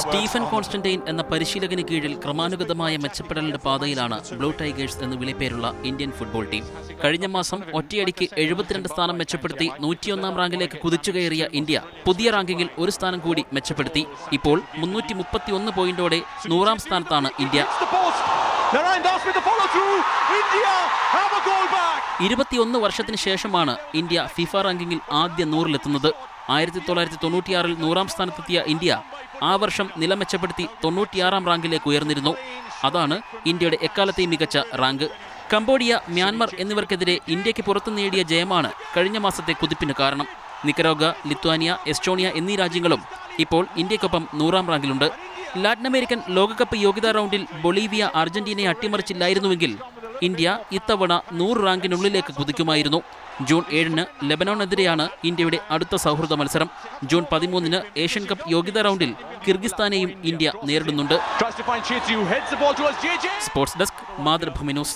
Stephen Constantine എന്ന പരിശീലകന് കീഴിൽ ക്രമാനുഗതമായ മെച്ചപ്പെടലിന്റെ പാതയിലാണ് ബ്ലൂ ടൈഗേഴ്സ് എന്ന് വിളിപ്പേരുള്ള ഇന്ത്യൻ ഫുട്ബോൾ ടീം. കഴിഞ്ഞ മാസം ഒറ്റയടിക്ക് 72 സ്ഥാനം മെച്ചപ്പെടുത്തി 101 റാങ്കിലേക്ക് കുതിച്ചുകയറിയ ഇന്ത്യ പുതിയ റാങ്കിങ്ങിൽ ഒരു സ്ഥാനം കൂടി മെച്ചപ്പെടുത്തി. ഇപ്പോൾ 331 പോയിന്റോടെ 100ാം സ്ഥാനത്താണ് ഇന്ത്യ. 21 വർഷത്തിന് ശേഷമാണ് ഇന്ത്യ ഫിഫ റാങ്കിങ്ങിൽ ആദ്യ 100-ലെത്തുന്നത്. 1996-ൽ 100ാം സ്ഥാനത്തെത്തിയ ഇന്ത്യ ആ വർഷം നില മെച്ചപ്പെടുത്തി 96ാം റാങ്കിലേക്ക് ഉയർന്നിരുന്നു. അതാണ് ഇന്ത്യയുടെ എക്കാലത്തെയും മികച്ച റാങ്ക്. കംബോഡിയ, മ്യാൻമർ എന്നിവർക്കെതിരെ ഇന്ത്യക്ക് പുറത്തു നേടിയ ജയമാണ് കഴിഞ്ഞ മാസത്തെ കുതിപ്പിന് കാരണം. നിക്കരാഗ്വ, ലിത്വാനിയ, എസ്റ്റോണിയ എന്നീ രാജ്യങ്ങളും ഇപ്പോൾ ഇന്ത്യക്കൊപ്പം 100ാം റാങ്കിലുണ്ട്. ലാറ്റിൻ അമേരിക്കൻ ലോകകപ്പ് യോഗ്യതാ റൗണ്ടിൽ ബൊളീവിയ അർജന്റീനയെ അട്ടിമറിച്ചില്ലായിരുന്നുവെങ്കിൽ ഇന്ത്യ ഇത്തവണ 100 റാങ്കിനുള്ളിലേക്ക് കുതിക്കുമായിരുന്നു. ജൂൺ 7-ന് ലെബനോണെതിരെയാണ് ഇന്ത്യയുടെ അടുത്ത സൗഹൃദ മത്സരം. ജൂൺ 13-ന് ഏഷ്യൻ കപ്പ് യോഗ്യതാ റൗണ്ടിൽ കിർഗിസ്ഥാനെയും ഇന്ത്യ നേരിടുന്നുണ്ട്. Sports desk, Mathrubhumi news.